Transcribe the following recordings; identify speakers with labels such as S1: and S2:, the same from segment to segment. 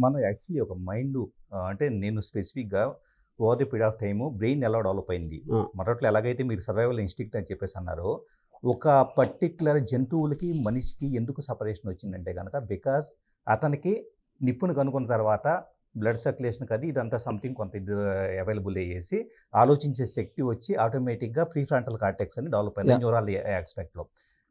S1: మనం యాక్చువల్లీ ఒక మైండ్ అంటే నేను స్పెసిఫిక్‌గా over the period of time brain ఎలా డెవలప్ అయింది.
S2: ఆ!
S1: మొదట్లో ఎలాగైతే మీరు సర్వైవల్ ఇన్‌స్టింక్ట్ అని చెప్పేసి అన్నారో, ఒక పర్టిక్యులర్ జంతువులకి, మనిషికి ఎందుకు సెపరేషన్ వచ్చిందంటే గనక బికాజ్ అతనికి నిప్పుని కనుక్కున్న తర్వాత బ్లడ్ సర్క్యులేషన్‌కి అది ఇదంతా సంథింగ్ కొంత ఇది అవైలబుల్ అయ్యేసి ఆలోచించే శక్తి వచ్చి ఆటోమేటిక్‌గా ప్రీ ఫ్రంటల్ కార్టెక్స్ అని డెవలప్ అయింది
S2: యాహ్!
S1: న్యూరల్ యాస్పెక్ట్‌లో.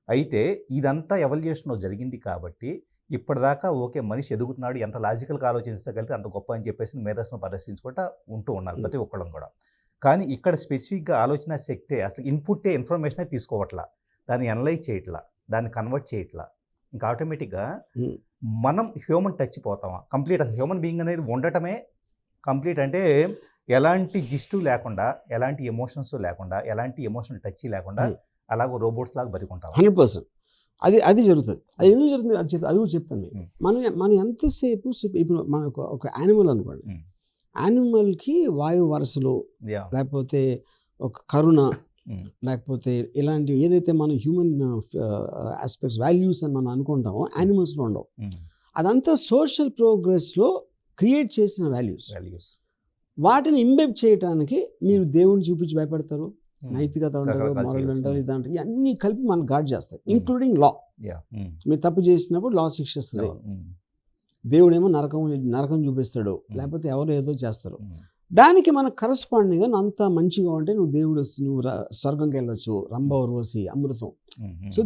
S1: అయితే ఇదంతా ఎవల్యూషన్‌లో జరిగింది కాబట్టి ఇప్పటిదాకా ఓకే. మనిషి ఎదుగుతున్నాడు. ఎంత లాజికల్‌గా ఆలోచించగలిగితే అంత గొప్ప అని చెప్పేసి మేధస్సును ప్రదర్శించుకుంటా ఉంటూ ఉన్నారు
S2: హ్మ్.
S1: ప్రతి ఒక్కళ్ళం కూడా. కానీ ఇక్కడ స్పెసిఫిక్‌గా ఆలోచన శక్తే అసలు ఇన్‌పుట్టే ఇన్ఫర్మేషనే తీసుకోవట్లా. దాన్ని అనలైజ్ చేయట్లా. దాన్ని కన్వర్ట్ చేయట్లా. ఇంకా ఆటోమేటిక్‌గా
S2: హ్మ్.
S1: మనం హ్యూమన్ టచ్ పోతామా? కంప్లీట్ అసలు హ్యూమన్ బీయింగ్ అనేది ఉండటమే కంప్లీట్ అంటే ఎలాంటి జిస్టు లేకుండా, ఎలాంటి ఎమోషన్స్ లేకుండా, ఎలాంటి ఎమోషనల్ టచ్ లేకుండా
S2: హ్మ్.
S1: అలాగ రోబోట్స్ లాగా బతికుంటామా?
S2: 100% అది జరుగుతది. అది ఎందుకు జరుగుతుంది అది కూడా చెప్తాను మీకు.
S1: హ్మ్.
S2: మనం ఎంతసేపు ఇప్పుడు మనకు ఒక యానిమల్ అనుకోండి.
S1: హ్మ్.
S2: యానిమల్‌కి వాయు వరసలు
S1: యాహ్!
S2: లేకపోతే ఒక కరుణ
S1: హ్మ్.
S2: లేకపోతే ఇలాంటివి ఏదైతే మనం హ్యూమన్ ఆస్పెక్ట్స్ వాల్యూస్ అని మనం అనుకుంటామో యానిమల్స్‌లో ఉండవు.
S1: హ్మ్.
S2: అదంతా సోషల్ ప్రోగ్రెస్‌లో క్రియేట్ చేసిన వాల్యూస్.
S1: వాల్యూస్.
S2: వాటిని ఇంబెబ్ చేయటానికి మీరు దేవుడిని చూపించి భయపెడతారు.
S1: హ్మ్.
S2: నైతికత అంటారు,
S1: రకరకాలు
S2: మోరల్
S1: చేయొచ్చు.
S2: అంటారు, ఇదంటారు. ఇవన్నీ కలిపి మనల్ని గార్డ్ చేస్తాయి.
S1: హ్మ్.
S2: ఇంక్లూడింగ్ లా.
S1: యాహ్! హ్మ్.
S2: మీరు తప్పు చేసినప్పుడు లా శిక్షిస్తుంది.
S1: అవును. హ్మ్.
S2: దేవుడేమో నరకం చూపిస్తాడు.
S1: Hmm.
S2: లేకపోతే ఎవరు ఏదో చేస్తారు.
S1: హ్మ్.
S2: దానికి మనకు కరస్పాండింగ్‌గా అంత మంచిగా ఉంటే నువ్వు దేవుడు నువ్వు స్వర్గంకి వెళ్ళొచ్చు. రంభ ఉర్వశి అమృతం.
S1: Hmm.
S2: So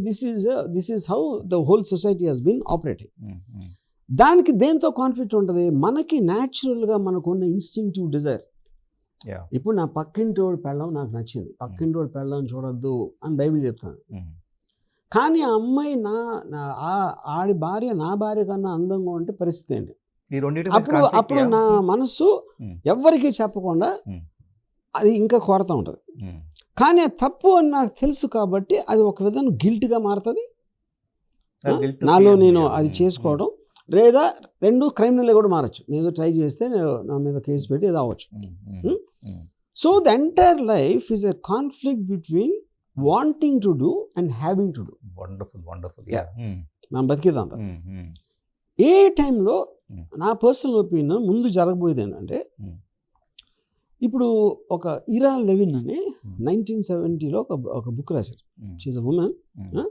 S2: this is how the whole society has been operating.
S1: Hmm. Hmm.
S2: దానికి దేంతో కాన్ఫ్లిక్ట్ ఉంటుంది? మనకి న్యాచురల్‌గా మనకున్న ఇన్‌స్టింక్టివ్ డిజైర్.
S1: యాహ్!
S2: ఇప్పుడు నా పక్కింటోడి పెళ్ళాం నాకు నచ్చింది. పక్కింటోడి పెళ్ళాం చూడొద్దు అని బైబిల్ చెప్తాను.
S1: హ్మ్.
S2: కానీ ఆ అమ్మాయి ఆడి భార్య నా భార్య కన్నా అందంగా ఉంటే పరిస్థితి ఏంటి?
S1: ఈ రెండిటి మధ్య
S2: అప్పుడు
S1: కాన్ఫ్లిక్ట్
S2: అప్పుడు నా మనస్సు
S1: హ్మ్.
S2: ఎవ్వరికీ చెప్పకుండా
S1: హ్మ్.
S2: అది ఇంకా కోరతా ఉంటుంది.
S1: హ్మ్.
S2: కానీ అది తప్పు అని నాకు తెలుసు కాబట్టి అది ఒక విధంగా గిల్ట్‌గా మారుతుంది.
S1: గిల్ట్
S2: నాలో
S1: ఫీల్
S2: నేను
S1: యాహ్!
S2: అది
S1: హ్మ్.
S2: చేసుకోవడం లేదా 2 క్రిమినల్‌గా కూడా మారచ్చు. నేను ఏదో ట్రై చేస్తే నా మీద కేసు పెట్టి ఏదో అవ్వచ్చు.
S1: హ్మ్. హ్మ్.
S2: హ్మ్.
S1: హ్మ్.
S2: So the entire life is a conflict between wanting to do and having to do.
S1: Wonderful. Wonderful.
S2: Yeah!
S1: Yeah! హ్మ్.
S2: మనం బతికేదంతా.
S1: హ్మ్. హ్మ్.
S2: ఏ టైంలో
S1: హ్మ్.
S2: నా పర్సనల్ ఒపీనియన్ ముందు జరగబోయేది ఏంటంటే
S1: హ్మ్.
S2: ఇప్పుడు ఒక ఇరా లెవిన్ అని
S1: హ్మ్.
S2: 1970లో ఒక బుక్ రాశారు.
S1: హ్మ్.
S2: షీ ఈజ్ ఎ వుమన్
S1: హ్మ్.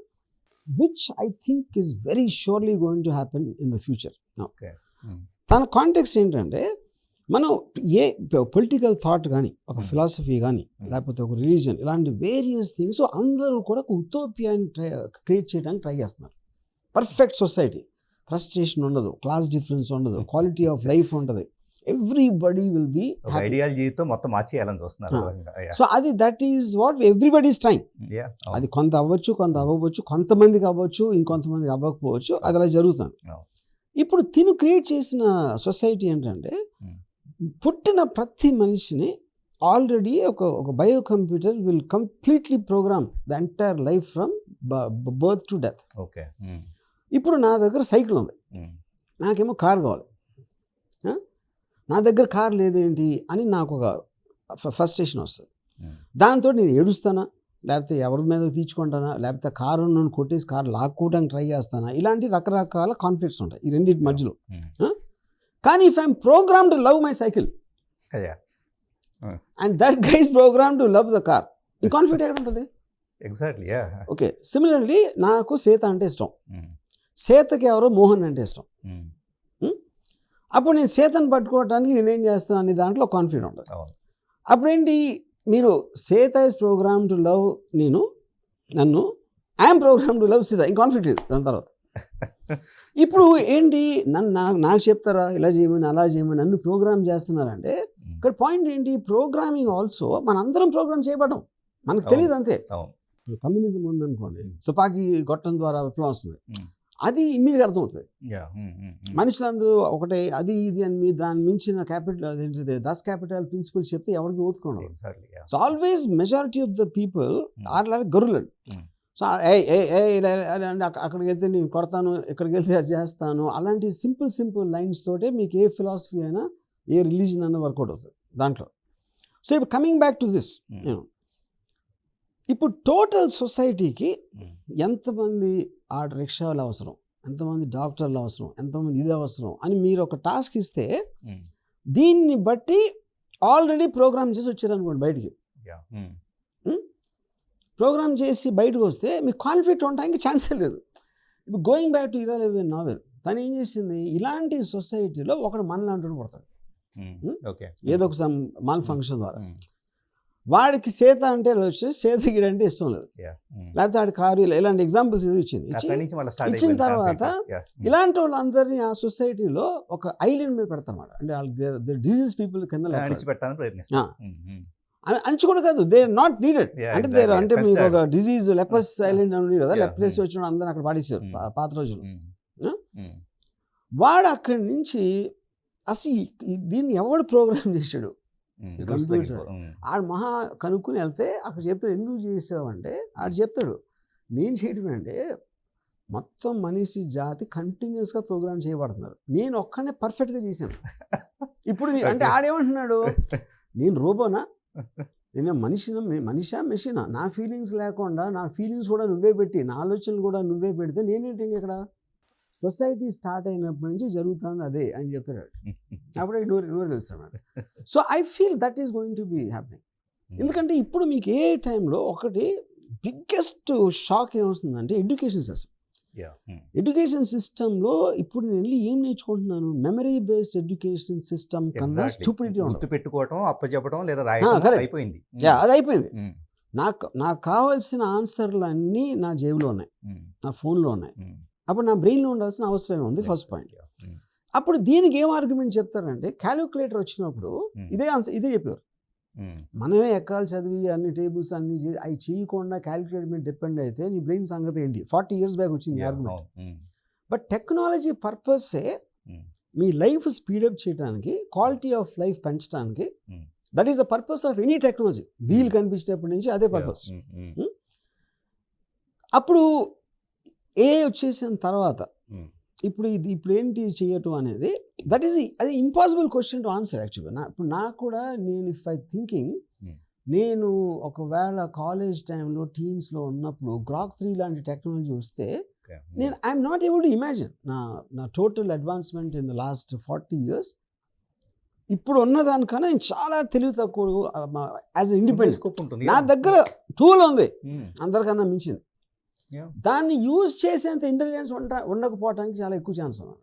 S2: which I think is very surely going to happen in the future. Now,
S1: okay. హ్మ్.
S2: తన కాంటెక్స్ట్ ఏంటంటే మనం ఏ పొలిటికల్ థాట్ కానీ ఒక
S1: Hmm.
S2: ఫిలాసఫీ కానీ
S1: Hmm.
S2: లేకపోతే ఒక రిలీజియన్ ఇలాంటి వేరియస్ థింగ్స్ అందరూ కూడా ఒక ఉటోపియాని క్రియేట్ చేయడానికి ట్రై చేస్తున్నారు. పర్ఫెక్ట్ సొసైటీ, ఫ్రస్ట్రేషన్ ఉండదు, క్లాస్ డిఫరెన్స్ ఉండదు, క్వాలిటీ ఆఫ్ లైఫ్ ఉంటుంది, ఎవ్రీబడి విల్ బీ
S1: ఒక
S2: హ్యాపీ.
S1: ఐడియాలజీతో మొత్తం మార్చేయాలని చూస్తున్నారు. యాహ్!
S2: సో అది that is what everybody is trying.
S1: Yeah!
S2: అది కొంత అవ్వచ్చు, కొంత అవ్వవచ్చు, కొంతమందికి అవ్వచ్చు, ఇంకొంతమందికి అవ్వకపోవచ్చు. అది అలా జరుగుతుంది.
S1: అవును.
S2: ఇప్పుడు తిను క్రియేట్ చేసిన సొసైటీ ఏంటంటే
S1: Hmm.
S2: పుట్టిన ప్రతి మనిషిని ఆల్రెడీ ఒక bio computer will completely program the entire life from birth to death.
S1: Okay. Hmm.
S2: ఇప్పుడు నా దగ్గర సైకిల్ ఉంది,
S1: హ్మ్.
S2: నాకేమో కార్ కావాలి. ఆ? నా దగ్గర కార్ లేదేంటి అని నాకు ఒక ఫ్రస్ట్రేషన్ వస్తుంది.
S1: హ్మ్.
S2: దాంతో నేను ఏడుస్తానా, లేకపోతే ఎవరి మీద తీర్చుకుంటానా, లేకపోతే కారు నన్ను కొట్టేసి కారు లాక్కోవడానికి ట్రై చేస్తానా, ఇలాంటి రకరకాల కాన్ఫ్లిక్ట్స్ ఉంటాయి ఈ రెండింటి మధ్యలో.
S1: Hmm.
S2: కానీ if I'm programme to love my cycle
S1: yeah!
S2: And that guys program to love the car, ఈ కాన్ఫ్లిక్ట్ ఎక్కడ ఉంటుంది?
S1: ఎగ్జాక్ట్లీ. యాహ్!
S2: ఓకే, సిమిలర్లీ నాకు సీత అంటే ఇష్టం,
S1: హ్మ్.
S2: సీతకి ఎవరో మోహన్ అంటే ఇష్టం.
S1: హ్మ్.
S2: అప్పుడు నేను సీతను పట్టుకోవడానికి నేనేం చేస్తాను అనే దాంట్లో కాన్ఫ్లిక్ట్ ఉంటుంది.
S1: అవును.
S2: అప్పుడేంటి, మీరు Sita is programme to love నన్ను, I'm programme to love Sita, ఈ కాన్ఫ్లిక్ట్ ఇది దాని తర్వాత. ఇప్పుడు ఏంటి, నాకు చెప్తారా ఇలా చేయమని అలా చేయమని, నన్ను ప్రోగ్రామ్ చేస్తున్నారంటే ఇక్కడ పాయింట్ ఏంటి, ప్రోగ్రామింగ్ ఆల్సో మనందరం ప్రోగ్రామ్ చేయబడ్డం, మనకు తెలియదు అంతే.
S1: అవును.
S2: కమ్యూనిజం ఉందనుకోండి, తుపాకీ గొట్టం ద్వారా విప్లవం వస్తుంది,
S1: Hmm.
S2: అది ఇమ్మీడియట్గా అర్థమవుతుంది.
S1: యాహ్! హ్మ్. హ్మ్. హ్మ్.
S2: మనుషులందరూ ఒకటే అది ఇది అని దాన్ని మించిన క్యాపిటల్ అదేంటిది దస్ క్యాపిటల్ ప్రిన్సిపల్స్ చెప్తే ఎవరికి ఓపిక ఉండదు.
S1: Exactly. Yeah!
S2: So always majority of the people are like గొర్రెలు.
S1: Hmm.
S2: సో అక్కడికి వెళ్తే నేను కొడతాను, ఇక్కడికి వెళ్తే అది చేస్తాను, అలాంటి సింపుల్ లైన్స్ తోటే మీకు ఏ ఫిలాసఫీ అయినా ఏ రిలీజన్ అయినా వర్కౌట్ అవుతుంది దాంట్లో. సో ఇప్పుడు కమింగ్ బ్యాక్ టు దిస్, ఇప్పుడు టోటల్ సొసైటీకి
S1: Hmm.
S2: ఎంతమంది ఆటో రిక్షాలు అవసరం, ఎంతమంది డాక్టర్లు అవసరం, ఎంతమంది ఇది అవసరం అని మీరు ఒక టాస్క్ ఇస్తే
S1: ఉమ్,
S2: దీన్ని బట్టి ఆల్రెడీ ప్రోగ్రామ్ చేసి వచ్చారనుకోండి బయటికి.
S1: yeah,
S2: ప్రోగ్రామ్ చేసి బయటకు వస్తే మీకు కాన్ఫ్లిక్ట్ ఉండడానికి ఛాన్సే లేదు. ఇప్పుడు going back to Ira Levin novel, తను ఏం చేసింది, ఇలాంటి సొసైటీలో ఒకడు మనలాంటి పడతాడు
S1: ఓకే,
S2: ఏదో ఒక మాల్ ఫంక్షన్ ద్వారా. వాడికి సీత అంటే వచ్చి సీతగిరి అంటే ఇష్టం లేదు, లేకపోతే వాడి కారు ఇలాంటి ఎగ్జాంపుల్స్ ఇది ఇచ్చిన తర్వాత ఇలాంటి వాళ్ళందరినీ ఆ సొసైటీలో ఒక ఐలాండ్ మీద పెడతారు. అంటే వాళ్ళకి డిజీజ్ పీపుల్ కింద అంచుకోవడం కాదు, దే ఆర్ నాట్ నీడెడ్. అంటే అంటే మీకు ఒక డిజీజ్ లెపస్ ఐలాండ్ అని ఉంది కదా, లెప్రసీ వచ్చిన అందరూ అక్కడ పాడేసారు పాత రోజులు. వాడు అక్కడి నుంచి అసలు దీన్ని ఎవడు ప్రోగ్రామ్ చేశాడు, కంప్యూటర్ ఆడు మహా కనుక్కుని వెళ్తే అక్కడ చెప్తాడు ఎందుకు చేసావు అంటే, ఆడు చెప్తాడు నేను చేయటం అంటే మొత్తం మనిషి జాతి కంటిన్యూస్గా ప్రోగ్రామ్ చేయబడుతున్నారు, నేను ఒక్కనే పర్ఫెక్ట్గా చేశాను. ఇప్పుడు అంటే ఆడేమంటున్నాడు, నేను రోబోనా, నేను మనిషా మెషినా, నా ఫీలింగ్స్ లేకుండా నా ఫీలింగ్స్ కూడా నువ్వే పెట్టి నా ఆలోచనలు కూడా నువ్వే పెడితే నేనేంటి ఇక్కడ సొసైటీ స్టార్ట్ అయినప్పటి నుంచి జరుగుతుంది అదే అని చెప్తాడు. అప్పుడే నూరు తెలుస్తాడు. So I feel that is going to be happening. ఎందుకంటే ఇప్పుడు మీకు ఏ టైంలో ఒకటి బిగ్గెస్ట్ షాక్ ఏమొస్తుందంటే ఎడ్యుకేషన్ సిస్టమ్. ఎడ్యుకేషన్ సిస్టంలో ఇప్పుడు నేను వెళ్ళి ఏం నేర్చుకుంటున్నాను, మెమరీ బేస్డ్ ఎడ్యుకేషన్ సిస్టమ్ కన్నా స్టూపిడిటీ
S1: గుర్తు పెట్టుకోవడం, అప్పచెప్పడం లేదా రాయడం అయిపోయింది.
S2: అది అయిపోయింది. నాకు కావాల్సిన ఆన్సర్లు అన్నీ నా జేబులో ఉన్నాయి, నా ఫోన్లో ఉన్నాయి. అప్పుడు నా బ్రెయిన్లో ఉండాల్సిన అవసరం ఉంది. First point. అప్పుడు దీనికి ఏం ఆర్గ్యుమెంట్ చెప్తారంటే, క్యాలిక్యులేటర్ వచ్చినప్పుడు ఇదే ఆన్సర్ ఇదే చెప్పారు. మనమే ఎక్కాలు చదివి అన్ని టేబుల్స్ అన్ని అవి చేయకుండా క్యాలిక్యులేటర్ మీద డిపెండ్ అయితే నీ బ్రెయిన్ సంగతి ఏంటి, 40 years బ్యాక్ వచ్చింది ఆర్గ్యుమెంట్. బట్ టెక్నాలజీ పర్పసే మీ లైఫ్ స్పీడప్ చేయడానికి, క్వాలిటీ ఆఫ్ లైఫ్ పెంచడానికి, that is the purpose of any technology. Wheel కనిపించినప్పటి నుంచి అదే పర్పస్. అప్పుడు ఏ వచ్చేసిన తర్వాత ఇప్పుడు ఏంటి చేయటం అనేది, దట్ ఈస్ అది ఇంపాసిబుల్ క్వశ్చన్ టు ఆన్సర్ యాక్చువల్గా. ఇప్పుడు నాకు కూడా నేను ఇఫ్ ఐ థింకింగ్, నేను ఒకవేళ కాలేజ్ టైంలో టీన్స్లో ఉన్నప్పుడు గ్రాక్ 3 లాంటి టెక్నాలజీ వస్తే నేను I'm not able to imagine నా total advancement in the last 40 years. ఇప్పుడు ఉన్నదానికన్నా నేను చాలా తెలివి తక్కువ యాజ్ ఇండిపెండెంట్. నా దగ్గర టూల్ ఉంది అందరికన్నా మించింది. దాన్ని యూజ్ చేసేంత ఇంటెలిజెన్స్ ఉండకపోవడానికి చాలా ఎక్కువ ఛాన్స్ ఉంది.